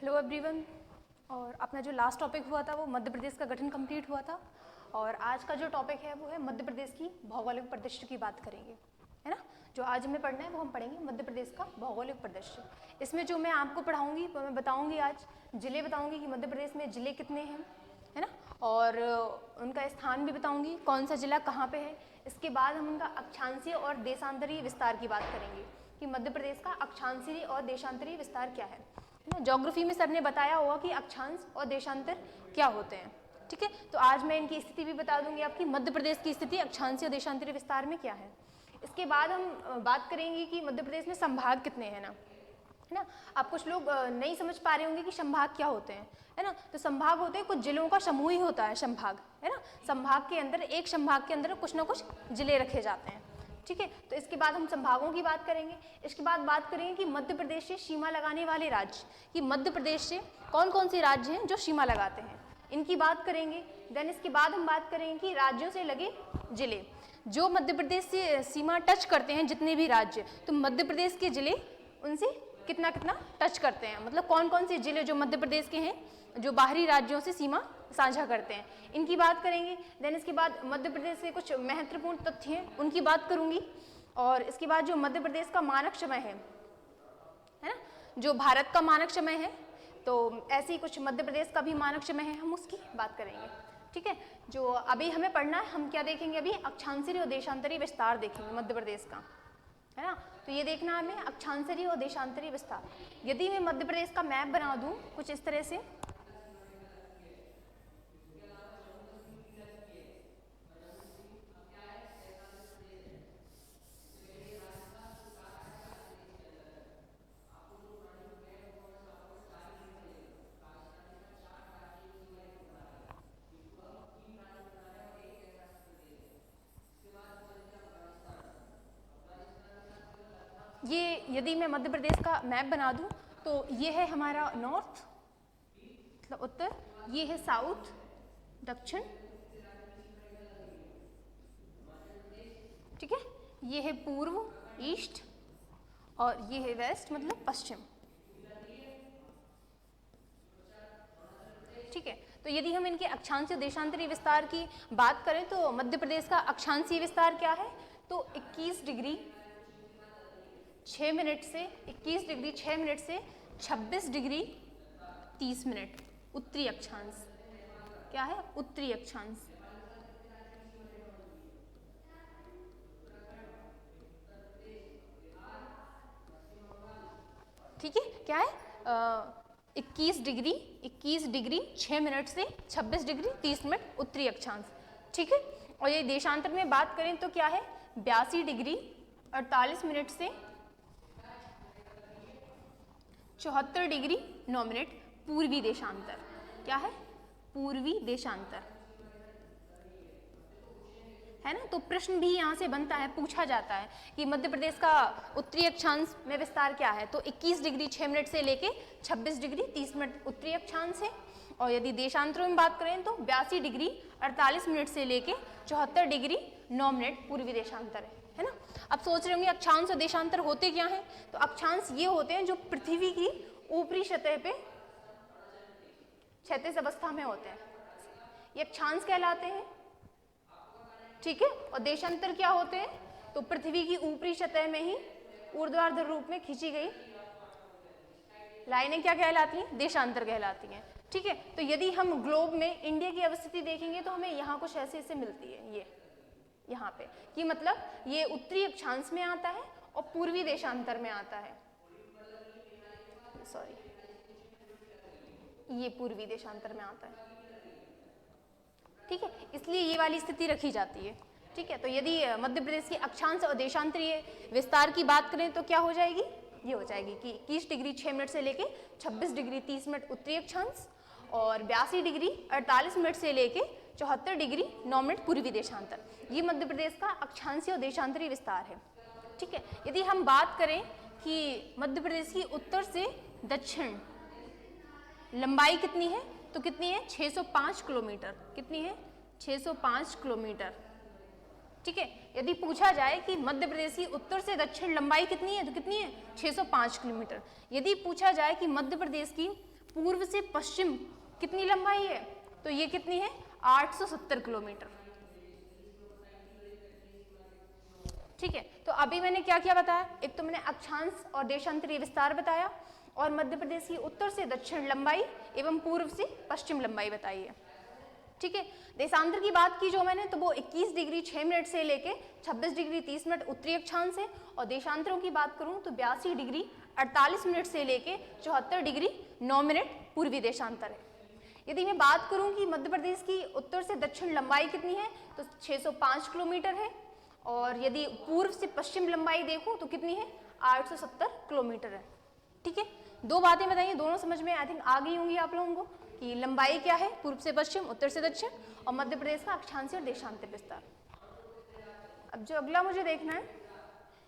Hello everyone. और अपना जो लास्ट टॉपिक हुआ था वो मध्य प्रदेश का गठन कंप्लीट हुआ था, और आज का जो टॉपिक है वो है मध्य प्रदेश की भौगोलिक परिदृश्य की बात करेंगे, है ना। जो आज हमें पढ़ना है वो हम पढ़ेंगे मध्य प्रदेश का भौगोलिक परिदृश्य। इसमें जो मैं आपको पढ़ाऊंगी वो मैं बताऊंगी, आज जिले बताऊंगी कि मध्य प्रदेश में जिले कितने हैं, है ना, और उनका स्थान भी बताऊंगी, कौन सा जिला कहाँ पे है। इसके बाद हम उनका अक्षांशीय और देशांतरीय विस्तार की बात करेंगे कि मध्य प्रदेश का अक्षांशीय और देशांतरीय विस्तार क्या है ना। ज्योग्राफी में सर ने बताया होगा कि अक्षांश और देशांतर क्या होते हैं, ठीक है। तो आज मैं इनकी स्थिति भी बता दूंगी आपकी, मध्य प्रदेश की स्थिति अक्षांशीय और देशांतरीय विस्तार में क्या है। इसके बाद हम बात करेंगे कि मध्य प्रदेश में संभाग कितने हैं ना, है ना। आप कुछ लोग नहीं समझ पा रहे होंगे कि संभाग क्या होते हैं, है ना। तो संभाग होते हैं कुछ जिलों का समूह ही होता है संभाग, है ना। संभाग के अंदर, एक संभाग के अंदर कुछ ना कुछ जिले रखे जाते हैं, ठीक है। तो इसके बाद हम संभागों की बात करेंगे। इसके बाद बात करेंगे कि मध्य प्रदेश से सीमा लगाने वाले राज्य, कि मध्य प्रदेश से कौन कौन से राज्य हैं जो सीमा लगाते हैं, इनकी बात करेंगे। देन इसके बाद हम बात करेंगे कि राज्यों से लगे जिले, जो मध्य प्रदेश से सीमा टच करते हैं, जितने भी राज्य, तो मध्य प्रदेश के जिले उनसे कितना कितना टच करते हैं, मतलब कौन कौन से जिले जो मध्य प्रदेश के हैं जो बाहरी राज्यों से सीमा साझा करते हैं, इनकी बात करेंगे। देन इसके बाद मध्य प्रदेश के कुछ महत्वपूर्ण तथ्य हैं उनकी बात करूंगी। और इसके बाद जो मध्य प्रदेश का मानक समय है ना, जो भारत का मानक समय है, तो ऐसे ही कुछ मध्य प्रदेश का भी मानक समय है, हम उसकी बात करेंगे, ठीक है। जो अभी हमें पढ़ना है, हम क्या देखेंगे अभी, अक्षांशीय और देशांतरीय विस्तार देखेंगे मध्य प्रदेश का, है ना। तो ये देखना हमें अक्षांशीय और देशांतरीय विस्तार। यदि मैं मध्य प्रदेश का मैप बना दूं कुछ इस तरह से, ये यदि मैं मध्य प्रदेश का मैप बना दूं तो ये है हमारा नॉर्थ, मतलब उत्तर, ये है साउथ दक्षिण, ठीक है, ये है पूर्व ईस्ट, और ये है वेस्ट मतलब पश्चिम, ठीक है। तो यदि हम इनके अक्षांशीय देशांतरीय विस्तार की बात करें तो मध्य प्रदेश का अक्षांशीय विस्तार क्या है, तो 21 डिग्री 6 मिनट से 21 डिग्री 6 मिनट से 26 डिग्री 30 मिनट उत्तरी अक्षांश, क्या है, उत्तरी अक्षांश, ठीक है। क्या है, 21 डिग्री 6 मिनट से 26 डिग्री 30 मिनट उत्तरी अक्षांश, ठीक है। और ये देशांतर में बात करें तो क्या है, 82 डिग्री 48 मिनट से 74 डिग्री 9 मिनट पूर्वी देशांतर, क्या है, पूर्वी देशांतर, है ना। तो प्रश्न भी यहाँ से बनता है, पूछा जाता है कि मध्य प्रदेश का उत्तरी अक्षांश में विस्तार क्या है, तो 21 डिग्री 6 मिनट से लेके 26 डिग्री 30 मिनट उत्तरी अक्षांश है। और यदि देशांतरों में बात करें तो 82 डिग्री 48 मिनट से लेके 74 डिग्री 9 मिनट पूर्वी देशांतर है ना। अब सोच रहे होंगे अक्षांश और देशांतर होते क्या हैं, तो अक्षांश ये होते हैं जो पृथ्वी की ऊपरी सतह पे क्षैतिज अवस्था में होते हैं, ये अक्षांश कहलाते हैं, ठीक है। और देशांतर क्या होते हैं, तो पृथ्वी की ऊपरी सतह में ही ऊर्ध्वाधर रूप में खींची गई लाइनें क्या कहलाती हैं, देशांतर कहलाती हैं, ठीक है। तो यदि हम ग्लोब में इंडिया की अवस्थिति देखेंगे तो हमें यहाँ कुछ ऐसे ऐसे मिलती है, ये यहाँ पे, कि मतलब ये उत्तरी अक्षांश में आता है और पूर्वी देशांतर में आता है, सॉरी, ये पूर्वी देशांतर में आता है, ठीक है। इसलिए ये वाली स्थिति रखी जाती है, ठीक है। तो यदि मध्य प्रदेश की अक्षांश और देशांतरीय विस्तार की बात करें तो क्या हो जाएगी, ये हो जाएगी कि 21 डिग्री 6 मिनट से लेके 26 डिग्री 30 मिनट उत्तरी अक्षांश, और 82 डिग्री 48 मिनट से लेके 74 डिग्री 9 मिनट पूर्वी देशांतर, ये मध्य प्रदेश का अक्षांशीय और देशांतरीय विस्तार है, ठीक है। यदि हम बात करें कि मध्य प्रदेश की उत्तर से दक्षिण लंबाई कितनी है, तो कितनी है, 605 किलोमीटर, कितनी है, 605 किलोमीटर, ठीक है। यदि पूछा जाए कि मध्य प्रदेश की उत्तर से दक्षिण लंबाई कितनी है, तो कितनी है, 605 किलोमीटर। यदि पूछा जाए कि मध्य प्रदेश की पूर्व से पश्चिम कितनी लंबाई है, तो ये कितनी है 870 किलोमीटर। ठीक है, तो अभी मैंने क्या क्या बताया, एक तो मैंने अक्षांश और देशांतरीय विस्तार बताया और मध्य प्रदेश की उत्तर से दक्षिण लंबाई एवं पूर्व से पश्चिम लंबाई बताई है। ठीक है, देशांतर की बात की जो मैंने, तो वो 21 डिग्री 6 मिनट से लेके 26 डिग्री 30 मिनट उत्तरी अक्षांश है, और देशांतरों की बात करूं तो 82 डिग्री 48 मिनट से लेके 74 डिग्री 9 मिनट पूर्वी देशांतर है। यदि मैं बात करूं कि मध्य प्रदेश की उत्तर से दक्षिण लंबाई कितनी है, तो 605 किलोमीटर है, और यदि पूर्व से पश्चिम लंबाई देखूं तो कितनी है 870 किलोमीटर है। ठीक है, दो बातें बताइए, दोनों समझ में आई थिंक आ गई होंगी आप लोगों को कि लंबाई क्या है, पूर्व से पश्चिम, उत्तर से दक्षिण, और मध्य प्रदेश का अक्षांश और देशांतर विस्तार। अब जो अगला मुझे देखना है,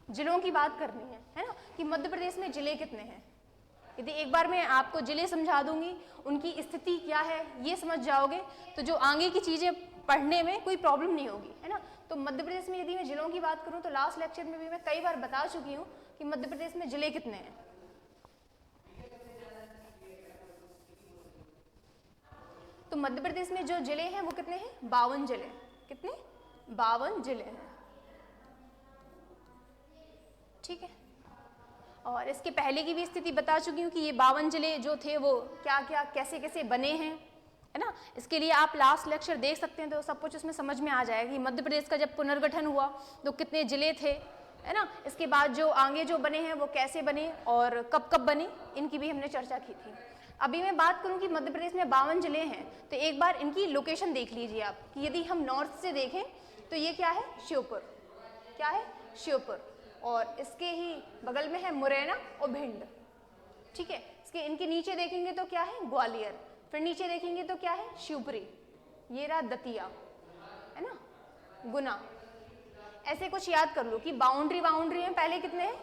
जिलों की बात करनी है ना, कि मध्य प्रदेश में जिले कितने हैं। यदि एक बार मैं आपको जिले समझा दूंगी, उनकी स्थिति क्या है ये समझ जाओगे, तो जो आगे की चीजें पढ़ने में कोई प्रॉब्लम नहीं होगी, है ना। तो मध्य प्रदेश में यदि मैं जिलों की बात करूं तो लास्ट लेक्चर में भी मैं कई बार बता चुकी हूँ कि मध्य प्रदेश में जिले कितने हैं। तो मध्य प्रदेश में जो जिले हैं वो कितने हैं, 52 जिले। कितने, 52 जिले हैं। ठीक है, और इसके पहले की भी स्थिति बता चुकी हूँ कि ये 52 जिले जो थे वो क्या क्या कैसे कैसे बने हैं, है ना। इसके लिए आप लास्ट लेक्चर देख सकते हैं, तो सब कुछ उसमें समझ में आ जाएगा कि मध्य प्रदेश का जब पुनर्गठन हुआ तो कितने जिले थे, है ना। इसके बाद जो आगे जो बने हैं वो कैसे बने और कब कब बने, इनकी भी हमने चर्चा की थी। अभी मैं बात करूं कि मध्य प्रदेश में 52 जिले हैं, तो एक बार इनकी लोकेशन देख लीजिए आप कि यदि हम नॉर्थ से देखें तो ये क्या है, श्योपुर। क्या है, श्योपुर, और इसके ही बगल में है मुरैना और भिंड। ठीक है, इसके इनके नीचे देखेंगे तो क्या है, ग्वालियर, फिर नीचे देखेंगे तो क्या है, शिवपुरी, ये रहा दतिया, है ना, गुना। ऐसे कुछ याद कर लो कि बाउंड्री में पहले कितने हैं,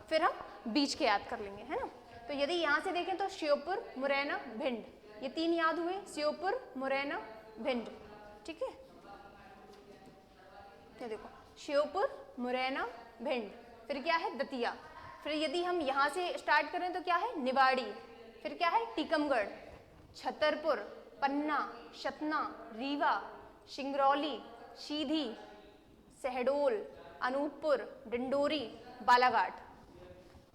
फिर हम बीच के याद कर लेंगे, है ना। तो यदि यहाँ से देखें तो श्योपुर, मुरैना, भिंड, ये तीन याद हुए, श्योपुर, मुरैना, भिंड। ठीक है, ये देखो श्योपुर, मुरैना, भिंड, फिर क्या है, दतिया। फिर यदि हम यहाँ से स्टार्ट करें तो क्या है, निवाड़ी, फिर क्या है, टीकमगढ़, छतरपुर, पन्ना, सतना, रीवा, सिंगरौली, सीधी, शहडोल, अनूपपुर, डिंडोरी, बालाघाट।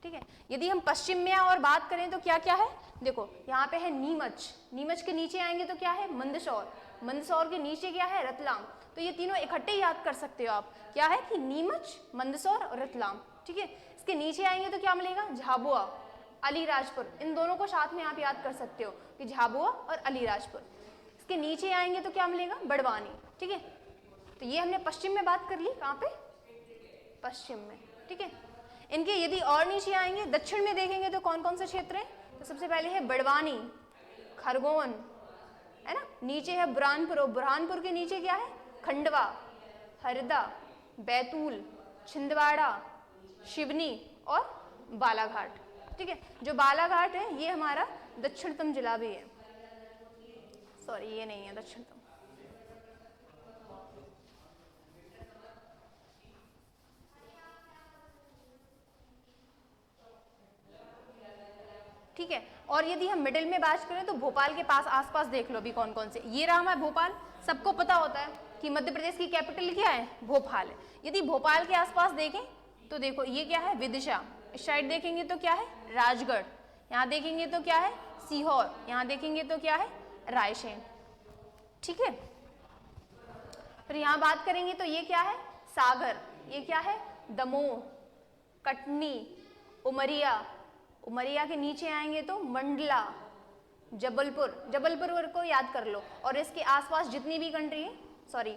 ठीक है, यदि हम पश्चिम में और बात करें तो क्या क्या है, देखो यहाँ पे है नीमच, नीमच के नीचे आएंगे तो क्या है, मंदसौर, मंदसौर के नीचे क्या है, रतलाम। तो ये तीनों इकट्ठे याद कर सकते हो आप, क्या है कि नीमच, मंदसौर और रतलाम। ठीक है, इसके नीचे आएंगे तो क्या मिलेगा, झाबुआ, अलीराजपुर, इन दोनों को साथ में आप याद कर सकते हो कि झाबुआ और अलीराजपुर। इसके नीचे आएंगे तो क्या मिलेगा, बड़वानी। ठीक है, तो ये हमने पश्चिम में बात कर ली, कहाँ पे, पश्चिम में। ठीक है, इनके यदि और नीचे आएंगे, दक्षिण में देखेंगे तो कौन कौन से क्षेत्र हैं, तो सबसे पहले है बड़वानी, खरगोन, है ना, नीचे है बुरहानपुर, और बुरहानपुर के नीचे क्या है, खंडवा, हरदा, बैतूल, छिंदवाड़ा, शिवनी और बालाघाट। ठीक है, जो बालाघाट है ये हमारा दक्षिणतम जिला भी है, सॉरी ये नहीं है दक्षिणतम। ठीक है, और यदि हम मिडिल में बात करें तो भोपाल के पास आसपास देख लो भी कौन कौन से, ये रहा हमारा भोपाल। सबको पता होता है कि मध्य प्रदेश की कैपिटल क्या है, भोपाल है। यदि भोपाल के आसपास देखें तो देखो ये क्या है, विदिशा, इस साइड देखेंगे तो क्या है, राजगढ़, यहाँ देखेंगे तो क्या है, सीहोर, यहाँ देखेंगे तो क्या है, रायसेन। ठीक है, फिर यहाँ बात करेंगे तो ये क्या है, सागर, ये क्या है, दमोह, कटनी, उमरिया, उमरिया के नीचे आएंगे तो मंडला, जबलपुर, जबलपुर को याद कर लो, और इसके आसपास जितनी भी कंट्री है, सॉरी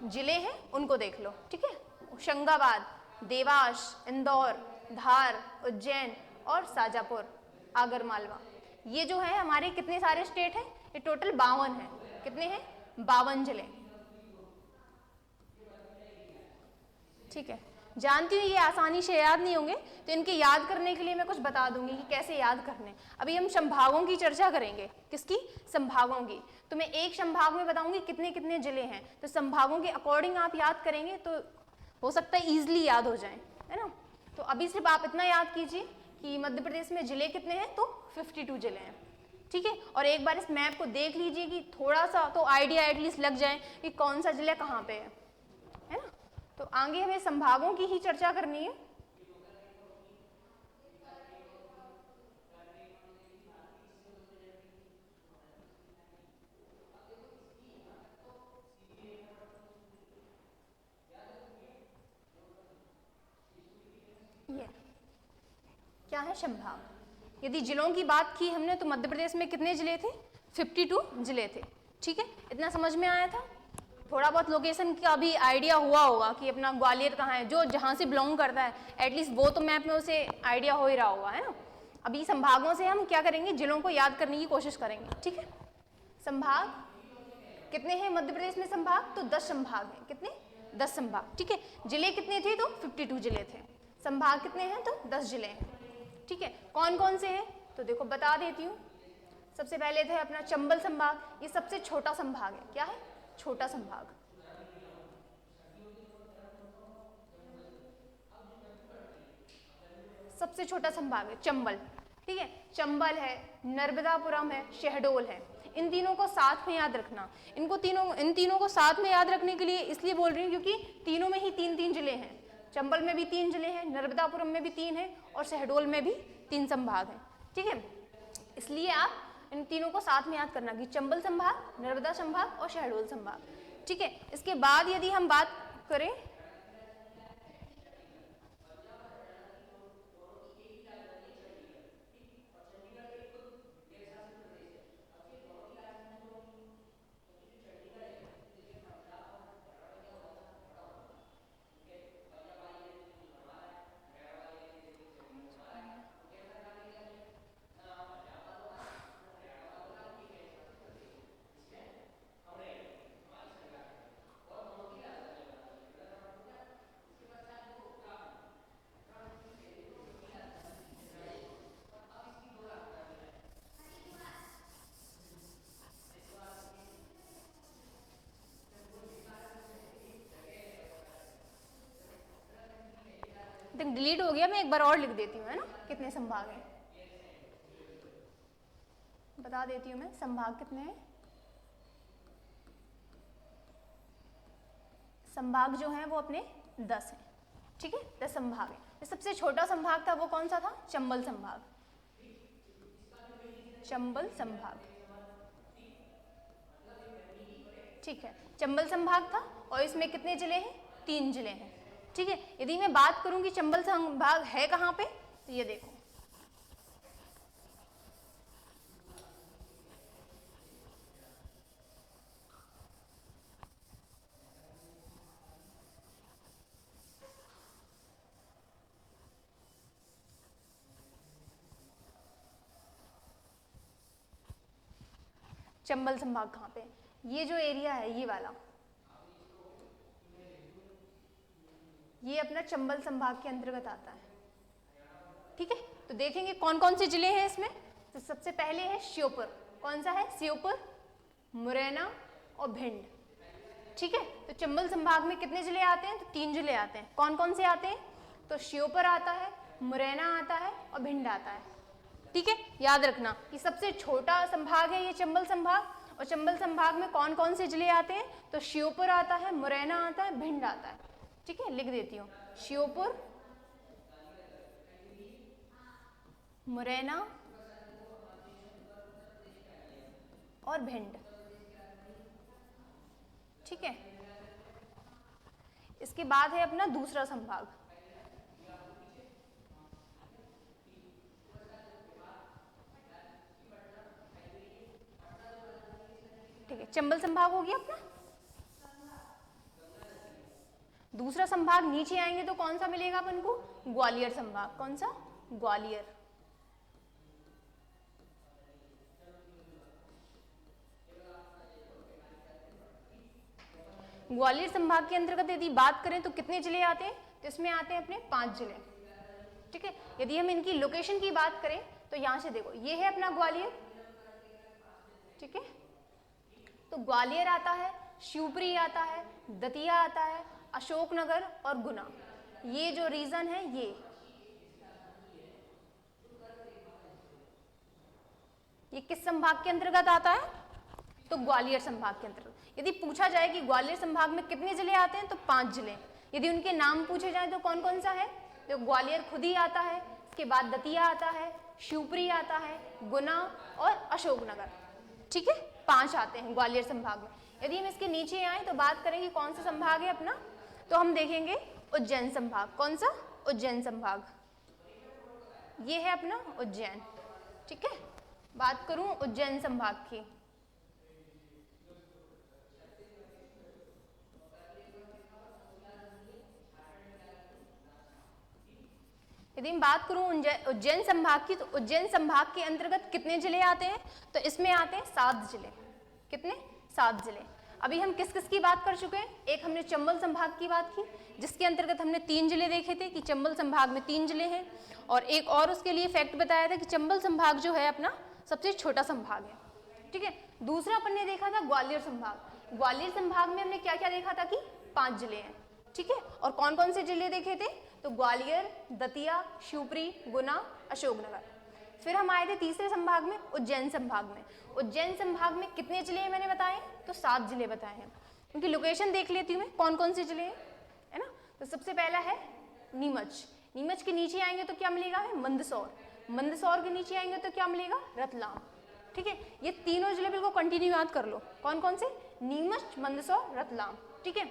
जिले हैं उनको देख लो। ठीक है, होशंगाबाद, देवास, इंदौर, धार, उज्जैन और शाजापुर, आगरमालवा। ये जो है हमारे कितने सारे स्टेट हैं, ये टोटल 52 है। कितने हैं, 52 जिले। ठीक है, जानती हूँ ये आसानी से याद नहीं होंगे, तो इनके याद करने के लिए मैं कुछ बता दूंगी कि कैसे याद करने। अभी हम संभागों की चर्चा करेंगे, किसकी, संभागों की। तो मैं एक संभाग में बताऊंगी कितने कितने जिले हैं, तो संभागों के अकॉर्डिंग आप याद करेंगे तो हो सकता है ईजिली याद हो जाए, है ना। तो अभी सिर्फ आप इतना याद कीजिए कि मध्य प्रदेश में जिले कितने हैं, तो 52 जिले हैं, ठीक है। और एक बार इस मैप को देख लीजिए कि थोड़ा सा तो आइडिया एटलीस्ट लग जाए कि कौन सा जिला कहाँ पे है ना। तो आगे हमें संभागों की ही चर्चा करनी है। ये क्या है, संभाग। यदि जिलों की बात की हमने तो मध्य प्रदेश में कितने जिले थे, 52 जिले थे, ठीक है। इतना समझ में आया था। थोड़ा बहुत लोकेशन का भी आइडिया हुआ होगा कि अपना ग्वालियर कहाँ है, जो जहाँ से बिलोंग करता है एटलीस्ट वो तो मैप में उसे आइडिया हो ही रहा होगा, है ना। अभी संभागों से हम क्या करेंगे, जिलों को याद करने की कोशिश करेंगे, ठीक है। संभाग कितने हैं मध्य प्रदेश में, संभाग तो 10 संभाग हैं। कितने, 10 संभाग, ठीक है। जिले कितने थे, तो 52 जिले थे। संभाग कितने हैं, तो 10 जिले हैं, ठीक है। कौन कौन से हैं, तो देखो बता देती हूँ। सबसे पहले थे अपना चंबल संभाग, ये सबसे छोटा संभाग है। क्या है, छोटा संभाग। सबसे छोटा संभाग है चंबल, ठीक है। चंबल है, नर्मदापुरम है, शहडोल है। इन तीनों को साथ में याद रखना। इन तीनों को साथ में याद रखने के लिए इसलिए बोल रही हूँ क्योंकि तीनों में ही 3-3 जिले हैं। चंबल में भी 3 जिले हैं, नर्मदापुरम में भी 3 है और शहडोल में भी 3 संभाग हैं, ठीक है। इसलिए आप इन तीनों को साथ में याद करना कि चंबल संभाग, नर्मदा संभाग और शहडोल संभाग, ठीक है। इसके बाद यदि हम बात करें डिलीट हो गया, मैं एक बार और लिख देती हूँ, है ना, कितने संभाग हैं बता देती हूँ मैं। संभाग कितने हैं, संभाग जो हैं वो अपने 10 हैं, ठीक है। 10 संभाग हैं। जो सबसे छोटा संभाग था वो कौन सा था, चंबल संभाग, चंबल संभाग, ठीक है। चंबल संभाग था और इसमें कितने जिले हैं, 3 जिले हैं, ठीक है। यदि मैं बात करूं कि चंबल संभाग है कहाँ पे, तो ये देखो चंबल संभाग कहाँ पे, ये जो एरिया है ये वाला, ये अपना चंबल संभाग के अंतर्गत आता है, ठीक है। तो देखेंगे कौन कौन से जिले हैं इसमें। तो सबसे पहले है श्योपुर, कौन सा है, श्योपुर, मुरैना और भिंड, ठीक है। तो चंबल संभाग में कितने जिले आते हैं, तो 3 जिले आते हैं। कौन कौन से आते हैं, तो श्योपुर आता है, मुरैना आता है और भिंड आता है, ठीक है। याद रखना कि सबसे छोटा संभाग है ये चंबल संभाग, और चंबल संभाग में कौन कौन से जिले आते हैं, तो श्योपुर आता है, मुरैना आता है, भिंड आता है, ठीक है। लिख देती हूँ, श्योपुर, मुरैना और भिंड, ठीक है। इसके बाद है अपना दूसरा संभाग, ठीक है। चंबल संभाग हो गया अपना। दूसरा संभाग नीचे आएंगे तो कौन सा मिलेगा अपन को, ग्वालियर संभाग, कौन सा, ग्वालियर, ग्वालियर संभाग के अंतर्गत यदि बात करें तो कितने जिले आते हैं, तो इसमें आते हैं अपने 5 जिले, ठीक है। यदि हम इनकी लोकेशन की बात करें तो यहां से देखो ये है अपना ग्वालियर, ठीक है। तो ग्वालियर आता है, शिवपुरी आता है, दतिया आता है, अशोकनगर और गुना, ये जो रीजन है ये किस संभाग के अंतर्गत आता है? तो ग्वालियर संभाग के अंतर्गत। यदि पूछा जाए कि ग्वालियर संभाग में कितने जिले आते हैं, तो 5 जिले। यदि उनके नाम पूछे जाए तो कौन कौन सा है? तो ग्वालियर खुद ही आता है, इसके बाद दतिया आता है, शिवपुरी आता है, गुना और अशोकनगर। ठीक है, 5 आते हैं ग्वालियर संभाग में। यदि हम इसके नीचे आए तो बात करेंगे कौन सा संभाग है अपना, तो हम देखेंगे उज्जैन संभाग। कौन सा? उज्जैन संभाग। ये है अपना उज्जैन। ठीक है, बात करूं उज्जैन संभाग की, यदि मैं बात करूं उज्जैन संभाग की, तो उज्जैन संभाग के अंतर्गत कितने जिले आते हैं? तो इसमें आते हैं 7 जिले। कितने? 7 जिले। अभी हम किस किस की बात कर चुके हैं? एक हमने चंबल संभाग की बात की, जिसके अंतर्गत हमने 3 जिले देखे थे कि चंबल संभाग में 3 जिले हैं, और एक और उसके लिए फैक्ट बताया था कि चंबल संभाग जो है अपना सबसे छोटा संभाग है। ठीक है, दूसरा अपन ने देखा था ग्वालियर संभाग। ग्वालियर संभाग में हमने क्या क्या देखा था कि 5 जिले हैं। ठीक है, और कौन कौन से जिले देखे थे? तो ग्वालियर, दतिया, शिवपुरी, गुना, अशोकनगर। फिर हम आए थे तीसरे संभाग में, उज्जैन संभाग में। उज्जैन संभाग में कितने जिले हैं मैंने बताए? तो 7 जिले बताए हैं। उनकी लोकेशन देख लेती हूँ मैं, कौन कौन से जिले हैं, है ना। तो सबसे पहला है नीमच। नीमच के नीचे आएंगे तो क्या मिलेगा? है मंदसौर। मंदसौर के नीचे आएंगे तो क्या मिलेगा? रतलाम। ठीक है, ये तीनों जिले बिल्कुल कंटिन्यू याद कर लो। कौन कौन से? नीमच, मंदसौर, रतलाम। ठीक है,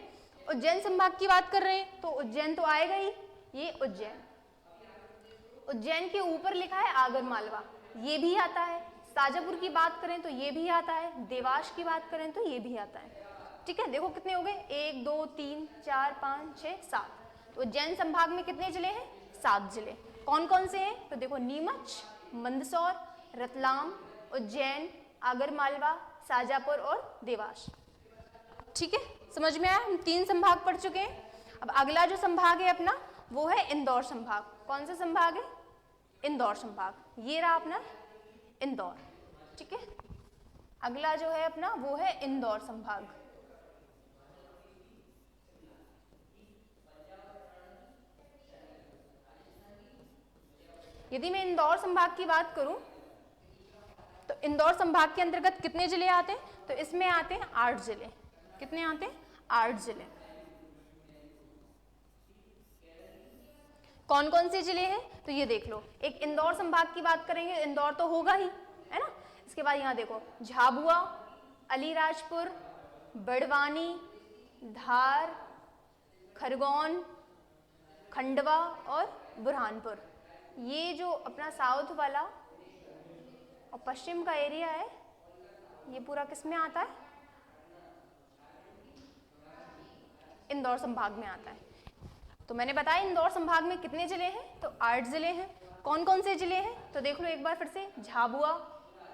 उज्जैन संभाग की बात कर रहे हैं तो उज्जैन तो आएगा ही। ये उज्जैन, उज्जैन के ऊपर लिखा है आगर मालवा, ये भी आता है। शाजापुर की बात करें तो ये भी आता है। देवास की बात करें तो ये भी आता है। ठीक है, देखो कितने हो गए? 1 2 3 4 5 6 7। तो उज्जैन संभाग में कितने जिले हैं? 7 जिले। कौन कौन से हैं? तो देखो नीमच, मंदसौर, रतलाम, उज्जैन, आगर मालवा, शाजापुर और देवास। ठीक है, समझ में आया? हम 3 संभाग पढ़ चुके हैं। अब अगला जो संभाग है अपना वो है इंदौर संभाग। कौन सा संभाग है? इंदौर संभाग। ये रहा अपना इंदौर। ठीक है, अगला जो है अपना वो है इंदौर संभाग। यदि मैं इंदौर संभाग की बात करूं तो इंदौर संभाग के अंतर्गत कितने जिले आते हैं? तो इसमें आते हैं 8 जिले। कितने आते हैं? 8 जिले। कौन कौन से जिले हैं? तो ये देख लो, एक इंदौर संभाग की बात करेंगे, इंदौर तो होगा ही, है ना। इसके बाद यहाँ देखो झाबुआ, अलीराजपुर, बड़वानी, धार, खरगोन, खंडवा और बुरहानपुर। ये जो अपना साउथ वाला और पश्चिम का एरिया है, ये पूरा किस में आता है? इंदौर संभाग में आता है। तो मैंने बताया इंदौर संभाग में कितने जिले हैं? तो 8 जिले हैं। कौन कौन से जिले हैं? तो देख लो एक बार फिर से, झाबुआ,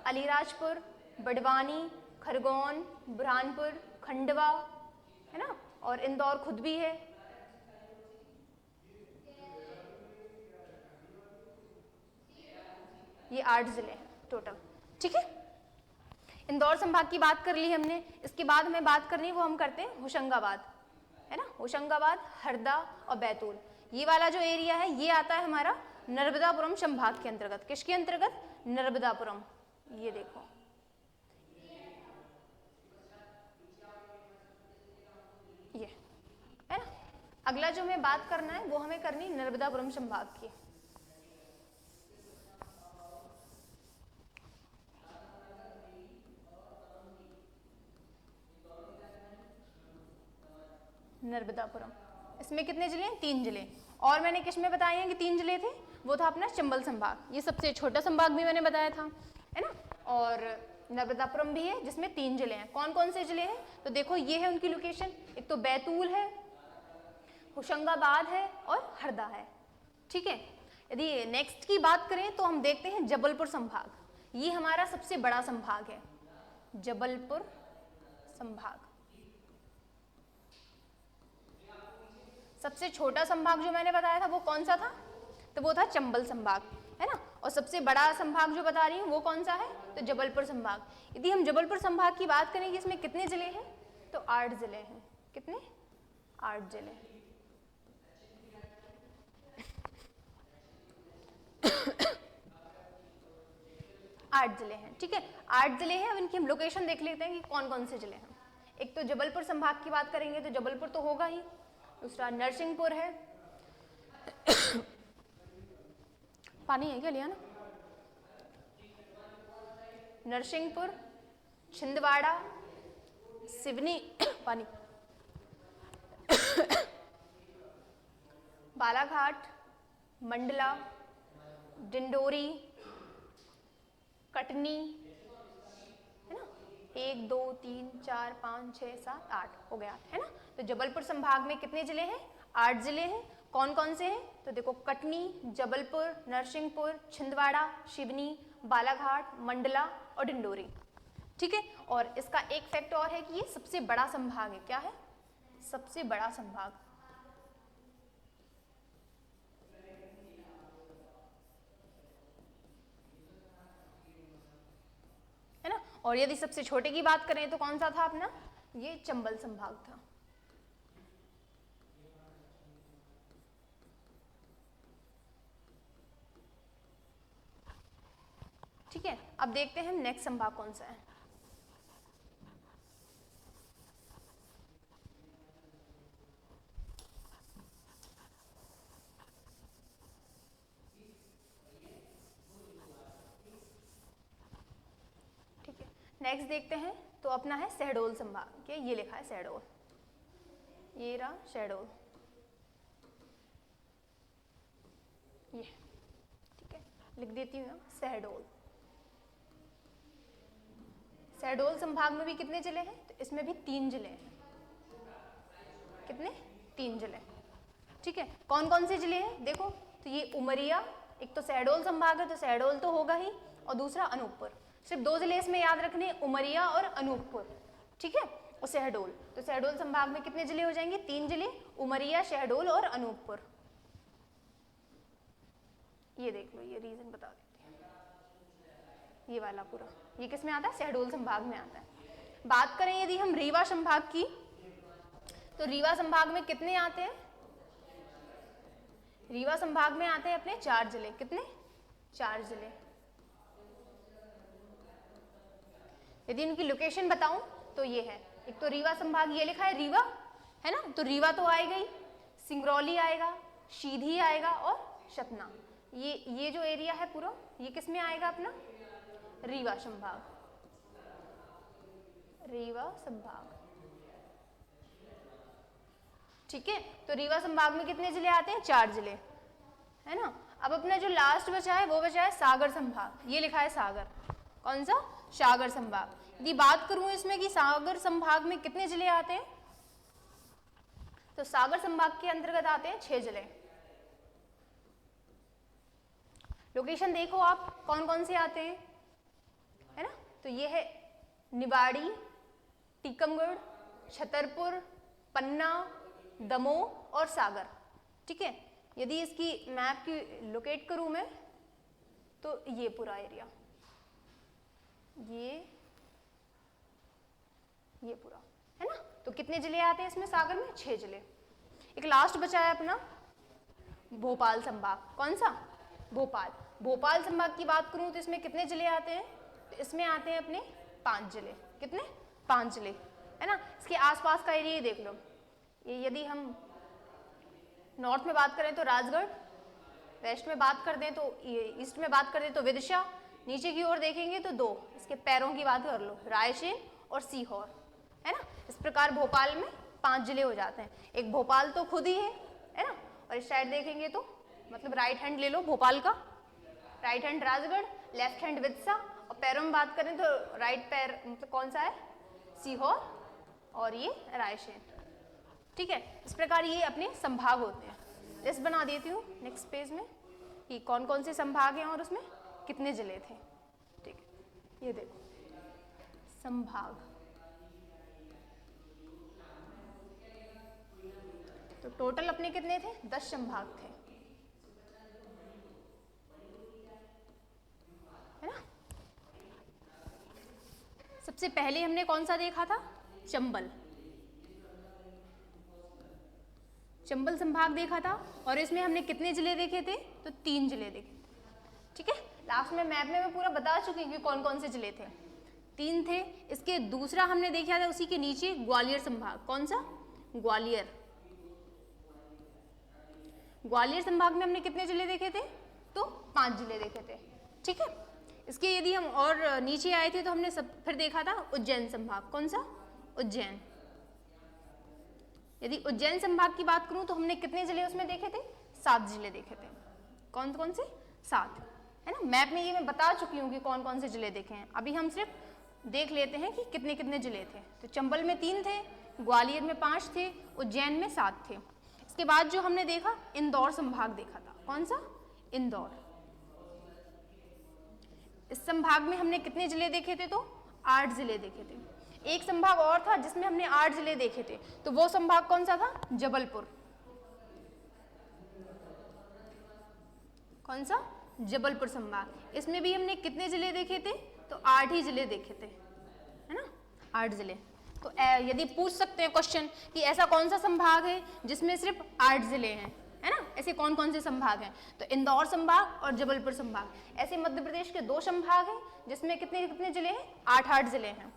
अलीराजपुर, बड़वानी, खरगोन, बुरहानपुर, खंडवा, है ना, और इंदौर खुद भी है। ये 8 जिले हैं टोटल। ठीक है, इंदौर संभाग की बात कर ली हमने। इसके बाद हमें बात करनी है वो हम करते हैं होशंगाबाद, है ना। होशंगाबाद, हरदा और बैतूल, ये वाला जो एरिया है ये आता है हमारा नर्मदापुरम संभाग के अंतर्गत। किसके अंतर्गत? नर्मदापुरम। ये देखो, ये है ना। अगला जो हमें बात करना है वो हमें करनी नर्मदापुरम संभाग की। नर्मदापुरम, इसमें कितने जिले हैं? 3 जिले। और मैंने किस में बताए हैं कि 3 जिले थे? वो था अपना चंबल संभाग, ये सबसे छोटा संभाग भी मैंने बताया था, है ना। और नर्मदापुरम भी है जिसमें 3 जिले हैं। कौन कौन से जिले हैं? तो देखो ये है उनकी लोकेशन, एक तो बैतूल है, होशंगाबाद है और हरदा है। ठीक है, यदि नेक्स्ट की बात करें तो हम देखते हैं जबलपुर संभाग। ये हमारा सबसे बड़ा संभाग है, जबलपुर संभाग। सबसे छोटा संभाग जो मैंने बताया था वो कौन सा था? तो वो था चंबल संभाग, है ना। और सबसे बड़ा संभाग जो बता रही हूँ वो कौन सा है? तो जबलपुर संभाग। यदि हम जबलपुर संभाग की बात करें कि इसमें कितने जिले हैं? तो 8 जिले हैं। कितने? 8 जिले। 8 जिले हैं, ठीक है, 8 जिले हैं। अब इनकी हम लोकेशन देख लेते हैं कि कौन कौन से जिले हैं। एक तो जबलपुर संभाग की बात करेंगे तो जबलपुर तो होगा ही, दूसरा नरसिंहपुर है पानी है क्या लिया ना, नरसिंहपुर, छिंदवाड़ा, सिवनी पानी बालाघाट, मंडला, डिंडोरी, कटनी, है ना, 1 2 3 4 5 6 7 8 हो गया, है ना। तो जबलपुर संभाग में कितने जिले हैं? 8 जिले हैं। कौन कौन से हैं? तो देखो कटनी, जबलपुर, नरसिंहपुर, छिंदवाड़ा, सिवनी, बालाघाट, मंडला और डिंडोरी, ठीक है। और इसका एक फैक्ट और है कि ये सबसे बड़ा संभाग है। क्या है? सबसे बड़ा संभाग, है ना। और यदि सबसे छोटे की बात करें तो कौन सा था अपना? ये चंबल संभाग था। ठीक है, अब देखते हैं हम नेक्स्ट संभाग कौन सा है। ठीक है, नेक्स्ट देखते हैं तो अपना है शहडोल संभाग के, ये लिखा है शहडोल, ये रहा शहडोल, ये, ठीक है, लिख देती हूँ शहडोल। शहडोल संभाग में भी कितने जिले हैं? तो इसमें भी 3 जिले हैं। कितने? 3 जिले, ठीक है। कौन कौन से जिले हैं? देखो, तो ये उमरिया, एक तो शहडोल संभाग है तो शहडोल तो होगा ही, और दूसरा अनूपपुर। सिर्फ 2 जिले इसमें याद रखने, उमरिया और अनूपपुर, ठीक है, और शहडोल। तो शहडोल संभाग में कितने जिले हो जाएंगे? 3 जिले, उमरिया, शहडोल और अनूपपुर। ये देख लो, ये रीजन बता देते हैं, ये वाला पूरा, ये किस में आता है? शहडोल संभाग में आता है। बात करें यदि हम रीवा संभाग की, तो रीवा संभाग में कितने आते हैं? रीवा संभाग में आते हैं अपने 4 जिले। कितने? 4 जिले। यदि इनकी लोकेशन बताऊं तो ये है, एक तो रीवा संभाग, ये लिखा है रीवा, है ना, तो रीवा तो आएगा ही, सिंगरौली आएगा, सीधी आएगा और सतना। ये जो एरिया है पूरा, ये किस में आएगा अपना? रीवा संभाग, रीवा संभाग, ठीक है। तो रीवा संभाग में कितने जिले आते हैं? 4 जिले, है ना। अब अपना जो लास्ट बचा है वो बचा है सागर संभाग, ये लिखा है सागर। कौन सा? सागर संभाग। यदि बात करूं इसमें कि सागर संभाग में कितने जिले आते हैं, तो सागर संभाग के अंतर्गत आते हैं 6 जिले। लोकेशन देखो आप कौन कौन से आते हैं, है ना। तो ये है निवाड़ी, टीकमगढ़, छतरपुर, पन्ना, दमोह और सागर, ठीक है। यदि इसकी मैप की लोकेट करूं मैं तो ये पूरा एरिया, ये पूरा, है ना। तो कितने जिले आते हैं इसमें? सागर में 6 जिले। एक लास्ट बचा है अपना भोपाल संभाग। कौन सा? भोपाल। भोपाल संभाग की बात करूं तो इसमें कितने जिले आते हैं? तो इसमें आते हैं अपने 5 जिले। कितने? 5 जिले, है ना। इसके आसपास का एरिया देख लो, ये यदि हम नॉर्थ में बात करें तो राजगढ़, वेस्ट में बात कर दें तो ईस्ट में बात कर दें तो विदिशा, नीचे की ओर देखेंगे तो 2, इसके पैरों की बात कर लो, रायसेन और सीहोर, है ना। इस प्रकार भोपाल में 5 जिले हो जाते हैं। एक भोपाल तो खुद ही है ना। और इस साइड देखेंगे तो मतलब राइट हैंड ले लो भोपाल का, right hand Rajgarh, left hand Vidisha, और पैरों में बात करें तो राइट पैर मतलब कौन सा है? सीहोर, और ये रायसेन, ठीक है। इस प्रकार ये अपने संभाग होते हैं। लिस्ट बना देती हूँ नेक्स्ट पेज में कि कौन कौन से संभाग हैं और उसमें कितने जिले थे, ठीक है। ये देखो संभाग, तो टोटल अपने कितने थे? 10 संभाग थे, है ना। सबसे पहले हमने कौन सा देखा था? चंबल, चंबल संभाग देखा था, और इसमें हमने कितने जिले देखे थे? तो 3 जिले देखे, ठीक है। लास्ट में मैप में मैं पूरा बता चुकी हूँ कि कौन कौन से जिले थे, 3 थे। इसके दूसरा हमने देखा था उसी के नीचे ग्वालियर संभाग, कौन सा, ग्वालियर। ग्वालियर संभाग में हमने कितने जिले देखे थे, तो 5 जिले देखे थे, ठीक है। इसके यदि हम और नीचे आए थे तो हमने फिर देखा था उज्जैन संभाग, कौन सा, उज्जैन। यदि उज्जैन संभाग की बात करूं तो हमने कितने जिले उसमें देखे थे, 7 जिले देखे थे। कौन कौन से, 7, है ना। मैप में ये मैं बता चुकी हूँ कि कौन कौन से जिले देखे हैं। अभी हम सिर्फ देख लेते हैं कि कितने कितने जिले थे। तो चंबल में 3 थे, ग्वालियर में 5 थे, उज्जैन में 7 थे। इसके बाद जो हमने देखा इंदौर संभाग देखा था, कौन सा, इंदौर। इस संभाग में हमने कितने जिले देखे थे, तो 8 जिले देखे थे। एक संभाग और था जिसमें हमने 8 जिले देखे थे, तो वो संभाग कौन सा था, जबलपुर। कौन सा, जबलपुर संभाग। इसमें भी हमने कितने जिले देखे थे, तो 8 ही जिले देखे थे, है ना, 8 जिले। तो यदि पूछ सकते हैं क्वेश्चन कि ऐसा कौन सा संभाग है जिसमें सिर्फ 8 जिले हैं, है ना, ऐसे कौन कौन से संभाग हैं, तो इंदौर संभाग और जबलपुर संभाग। ऐसे मध्य प्रदेश के 2 संभाग हैं जिसमें कितने कितने जिले हैं, 8 जिले हैं,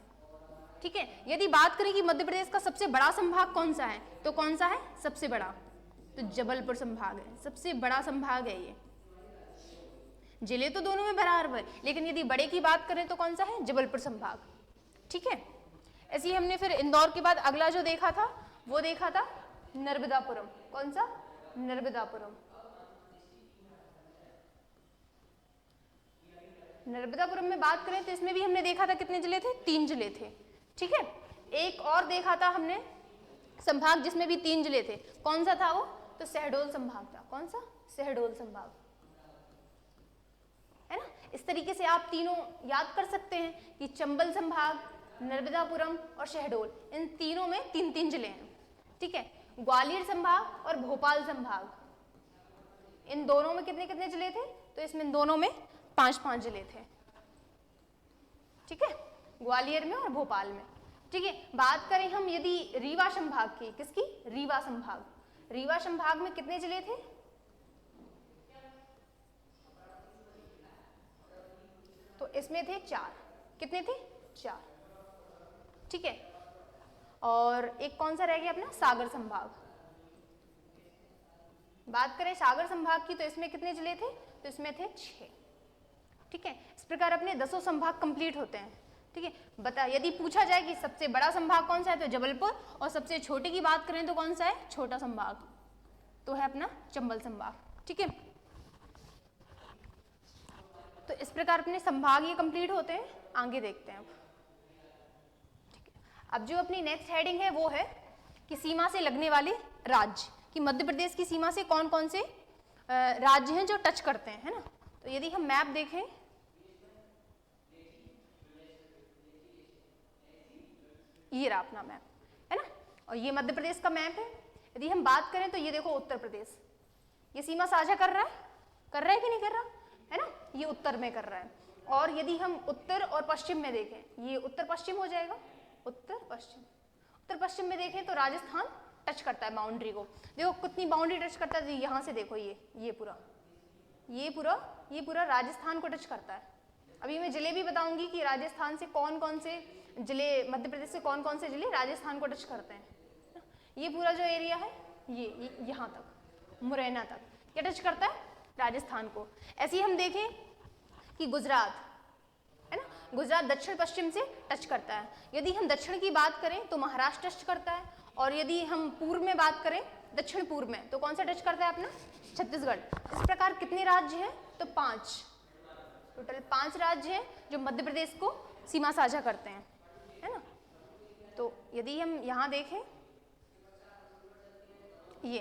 ठीक है। यदि बात करें कि मध्य प्रदेश का सबसे बड़ा संभाग कौन सा है, तो कौन सा है सबसे बड़ा, तो जबलपुर संभाग है, सबसे बड़ा संभाग है ये। जिले तो दोनों में बराबर, लेकिन यदि बड़े की बात करें तो कौन सा है, जबलपुर संभाग, ठीक है। ऐसे ही हमने फिर इंदौर के बाद अगला जो देखा था वो देखा था नर्मदापुरम, कौन सा, नर्मदापुरम। नर्मदापुरम में बात करें तो इसमें भी हमने देखा था कितने जिले थे, 3 जिले थे, ठीक है। एक और देखा था हमने संभाग जिसमें भी 3 जिले थे, कौन सा था वो, तो शहडोल संभाग था, कौन सा, शहडोल संभाग, है ना। इस तरीके से आप तीनों याद कर सकते हैं कि चंबल संभाग, नर्मदापुरम और शहडोल, इन तीनों में 3-3 जिले हैं, ठीक है। ग्वालियर संभाग और भोपाल संभाग, इन दोनों में कितने कितने जिले थे, तो इसमें दोनों में 5-5 जिले थे, ठीक है, ग्वालियर में और भोपाल में, ठीक है। बात करें हम यदि रीवा संभाग की, किसकी, रीवा संभाग। रीवा संभाग में कितने जिले थे, तो इसमें थे 4, कितने थे, 4, ठीक है। और एक कौन सा रह गया अपना, सागर संभाग। बात करें सागर संभाग की तो इसमें कितने जिले थे, तो इसमें थे 6, ठीक है। इस प्रकार अपने 10 संभाग कंप्लीट होते हैं, ठीक है। बता, यदि पूछा जाए कि सबसे बड़ा संभाग कौन सा है, तो जबलपुर, और सबसे छोटे की बात करें तो कौन सा है, छोटा संभाग, तो है अपना चंबल संभाग, ठीक है। तो इस प्रकार अपने संभाग ये कंप्लीट होते हैं। आगे देखते हैं अब जो अपनी नेक्स्ट हेडिंग है वो है कि सीमा से लगने वाले राज्य, कि मध्य प्रदेश की सीमा से कौन कौन से राज्य हैं जो टच करते हैं, है ना। तो यदि हम मैप देखें, ये रहा अपना मैप, है ना, और ये मध्य प्रदेश का मैप है। यदि हम बात करें तो ये देखो उत्तर प्रदेश, ये सीमा साझा कर रहा है कि नहीं कर रहा, है ना, ये उत्तर में कर रहा है। और यदि हम उत्तर और पश्चिम में देखें, ये उत्तर पश्चिम हो जाएगा, उत्तर पश्चिम में देखें तो राजस्थान टच करता है बाउंड्री को। देखो कितनी बाउंड्री टच करता है, यहाँ से देखो ये पूरा राजस्थान को टच करता है। अभी मैं जिले भी बताऊंगी कि राजस्थान से कौन कौन से जिले, मध्य प्रदेश से कौन कौन से जिले राजस्थान को टच करते हैं। ये पूरा जो एरिया है ये यहाँ तक, मुरैना तक, क्या टच करता है, राजस्थान को। ऐसे ही हम देखें कि गुजरात, है ना, गुजरात दक्षिण पश्चिम से टच करता है। यदि हम दक्षिण की बात करें तो महाराष्ट्र टच करता है, और यदि हम पूर्व में बात करें, दक्षिण पूर्व में, तो कौन सा टच करता है अपना, छत्तीसगढ़। इस प्रकार कितने राज्य हैं, तो 5, टोटल 5 राज्य हैं जो मध्य प्रदेश को सीमा साझा करते हैं, है ना। तो यदि हम यहाँ देखें ये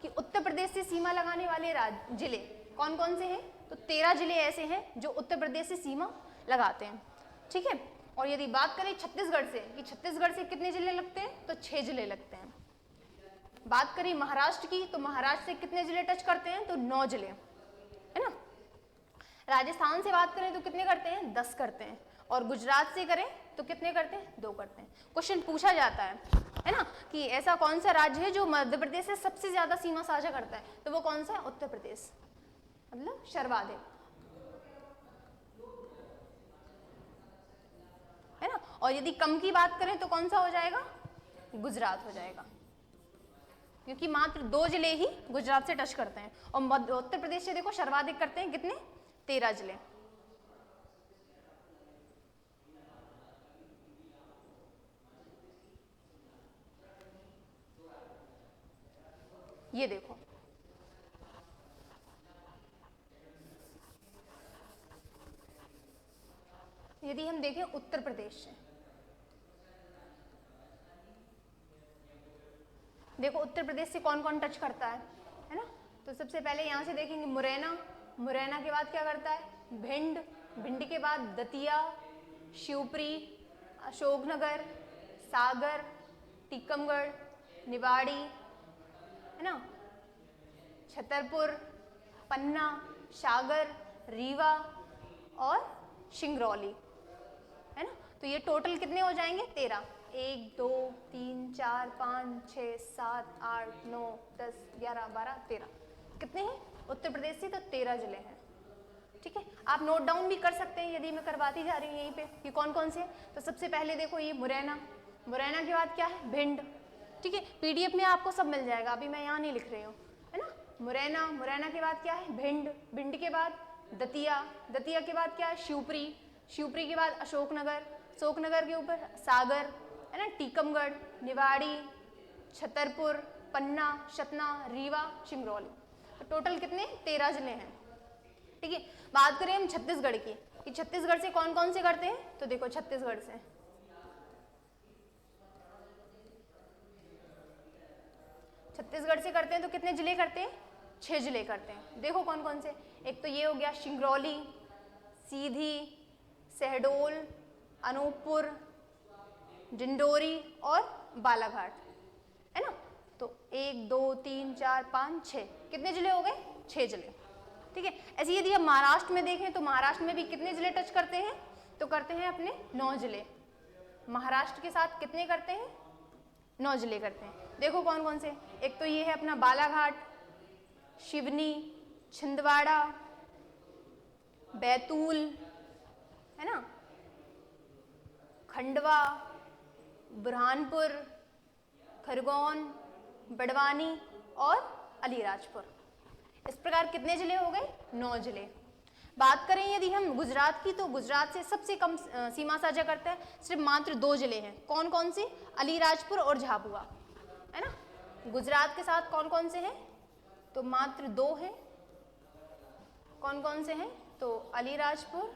कि उत्तर प्रदेश से सीमा लगाने वाले जिले कौन कौन से हैं, तो 13 जिले ऐसे हैं जो उत्तर प्रदेश से सीमा लगाते हैं, ठीक है। और यदि बात करें छत्तीसगढ़ से, कि छत्तीसगढ़ से कितने जिले लगते हैं, तो 6 जिले लगते हैं। बात करें महाराष्ट्र की, तो महाराष्ट्र से कितने जिले टच करते हैं, तो 9 जिले, है ना। राजस्थान से बात करें तो कितने करते हैं, 10 करते हैं। और गुजरात से करें तो कितने करते हैं, 2 करते हैं। क्वेश्चन पूछा जाता है ना, कि ऐसा कौन सा राज्य है जो मध्य प्रदेश से सबसे ज्यादा सीमा साझा करता है, तो वो कौन सा है, उत्तर प्रदेश, मतलब सर्वाधिक। और यदि कम की बात करें तो कौन सा हो जाएगा, गुजरात हो जाएगा, क्योंकि मात्र 2 जिले ही गुजरात से टच करते हैं। और उत्तर प्रदेश से देखो सर्वाधिक करते हैं, कितने, 13 जिले। ये देखो, यदि हम देखें उत्तर प्रदेश से, देखो उत्तर प्रदेश से कौन कौन टच करता है ना। तो सबसे पहले यहाँ से देखेंगे मुरैना, मुरैना के बाद क्या करता है, भिंड, भिंड के बाद दतिया, शिवपुरी, अशोकनगर, सागर, टीकमगढ़, निवाड़ी, है ना, छतरपुर, पन्ना, सागर, रीवा और सिंगरौली, है ना। तो ये टोटल कितने हो जाएंगे, 13, 1 2 3 4 5 6 7 8 9 10 11 12 13, कितने हैं उत्तर प्रदेश से, तो 13 जिले हैं। ठीक है, आप नोट डाउन भी कर सकते हैं यदि मैं करवाती जा रही हूँ यहीं पे कि कौन कौन से हैं। तो सबसे पहले देखो ये मुरैना, मुरैना के बाद क्या है, भिंड। ठीक है, पीडीएफ में आपको सब मिल जाएगा, अभी मैं यहाँ नहीं लिख रही हूँ, है ना। मुरैना, मुरैना के बाद क्या है, भिंड, भिंड के बाद दतिया, दतिया के बाद क्या है, शिवपुरी, शिवपुरी के बाद अशोकनगर, अशोकनगर के ऊपर सागर, है ना, टीकमगढ़, निवाड़ी, छतरपुर, पन्ना, सतना, रीवा, सिंगरौली। तो टोटल कितने, 13 जिले हैं। ठीक है, बात करें हम छत्तीसगढ़ की कि छत्तीसगढ़ से कौन कौन से करते हैं। तो देखो छत्तीसगढ़ से करते हैं तो कितने जिले करते हैं, 6 जिले करते हैं। देखो कौन कौन से, एक तो ये हो गया सिंगरौली, सीधी, शहडोल, अनूपपुर, डिंडोरी और बालाघाट, है ना। तो 1 2 3 4 5 6, कितने जिले हो गए, 6 जिले। ठीक है, ऐसे यदि हम महाराष्ट्र में देखें तो महाराष्ट्र में भी कितने जिले टच करते हैं, तो करते हैं अपने 9 जिले। महाराष्ट्र के साथ कितने करते हैं, 9 जिले करते हैं। देखो कौन कौन से, एक तो ये है अपना बालाघाट, शिवनी, छिंदवाड़ा, बैतूल, है ना, खंडवा, बुरहानपुर, खरगोन, बड़वानी और अलीराजपुर। इस प्रकार कितने जिले हो गए, 9 जिले। बात करें यदि हम गुजरात की, तो गुजरात से सबसे कम सीमा साझा करता है, सिर्फ मात्र 2 जिले हैं। कौन कौन से, अलीराजपुर और झाबुआ, है ना। गुजरात के साथ कौन कौन से हैं, तो मात्र 2 हैं। कौन कौन से हैं, तो अलीराजपुर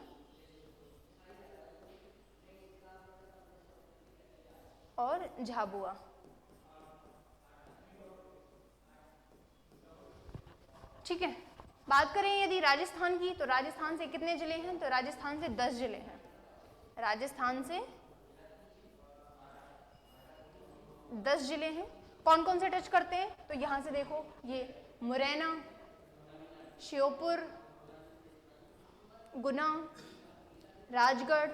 और झाबुआ। ठीक है, बात करें यदि राजस्थान की, तो राजस्थान से कितने जिले हैं, तो राजस्थान से 10 जिले हैं। राजस्थान से 10 जिले हैं। कौन कौन से टच करते हैं, तो यहां से देखो ये मुरैना, श्योपुर, गुना, राजगढ़,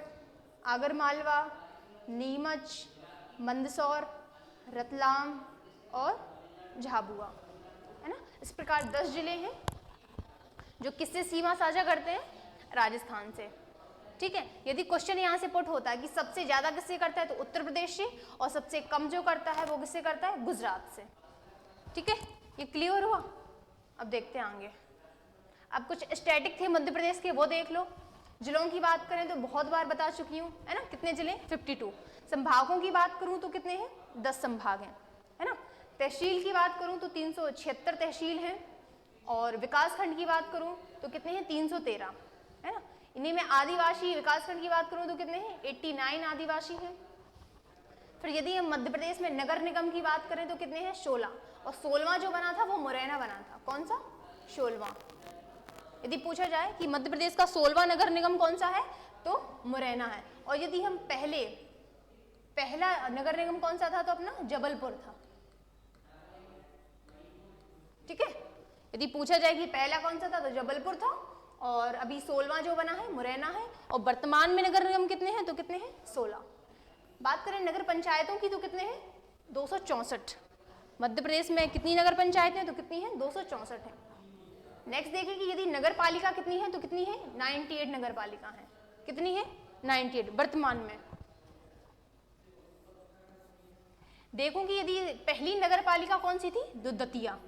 आगरमालवा, नीमच, मंदसौर, रतलाम और झाबुआ, है ना। इस प्रकार 10 जिले हैं जो किससे सीमा साझा करते हैं, राजस्थान से। ठीक है, यदि क्वेश्चन यहाँ से पुट होता है कि सबसे ज्यादा किससे करता है, तो उत्तर प्रदेश से, और सबसे कम जो करता है वो किससे करता है, गुजरात से। ठीक है, ये क्लियर हुआ। अब देखते हैं आगे। अब कुछ स्टैटिक थे मध्य प्रदेश के, वो देख लो। जिलों की बात करें तो बहुत बार बता चुकी हूँ, है ना, कितने जिले, 52। संभागों की बात करूँ तो कितने हैं, 10 संभाग हैं, है ना। तहसील की बात करूँ तो 376 तहसील हैं, और विकास खंड की बात करूँ तो कितने हैं, 313, है ना। इन्हीं में आदिवासी विकास खंड की बात करूँ तो कितने हैं, 89 आदिवासी हैं। फिर यदि हम मध्य प्रदेश में नगर निगम की बात करें तो कितने हैं, 16, और 16वां जो बना था वो मुरैना बना था। कौन सा, 16वां। यदि पूछा जाए कि मध्य प्रदेश का 16वां नगर निगम कौन सा है, तो मुरैना है। और यदि हम पहला नगर निगम कौन सा था, तो अपना जबलपुर था। ठीक है, यदि पूछा जाए कि पहला कौन सा था, तो जबलपुर था, और अभी 16वां जो बना है मुरैना है। और वर्तमान में नगर निगम कितने हैं, तो कितने हैं, 16। बात करें नगर पंचायतों की तो कितने हैं, 264। मध्य प्रदेश में कितनी नगर पंचायतें हैं, तो कितनी हैं, 264 है। नेक्स्ट देखें कि यदि नगर पालिका कितनी है, तो कितनी है, 98 नगर पालिका है। कितनी है, 98 वर्तमान में। देखूंगी यदि पहली नगर पालिका कौन सी थी, तो दतिया।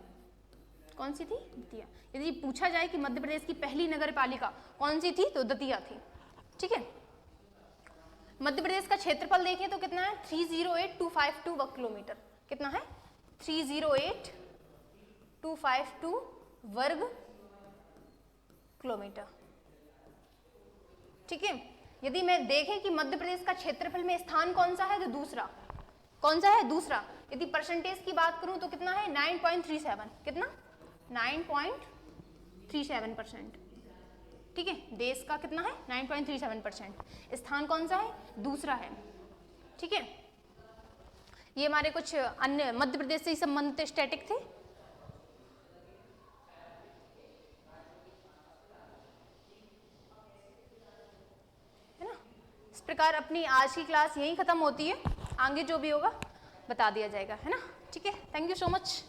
कौन सी थी, दतिया। यदि पूछा जाए कि मध्य प्रदेश की पहली नगर पालिका कौन सी थी, तो दतिया थी। ठीक है। मध्य प्रदेश का क्षेत्रफल देखें तो कितना है, 308252 वर्ग किलोमीटर। कितना है, 308252 वर्ग किलोमीटर। ठीक है। यदि मैं देखें कि मध्य प्रदेश का क्षेत्रफल में स्थान कौन सा है, तो दूसरा। कौन सा है, दूसरा। यदि परसेंटेज की बात करूं तो कितना है, 9.37। कितना, 9.37%। ठीक है। देश का कितना है, 9.37%। स्थान कौन सा है, दूसरा है। ठीक है। ये हमारे कुछ अन्य मध्य प्रदेश से संबंधित स्टैटिक थे। है ना। इस प्रकार अपनी आज की क्लास यहीं खत्म होती है, आगे जो भी होगा बता दिया जाएगा। है ना। ठीक है। Thank you so much.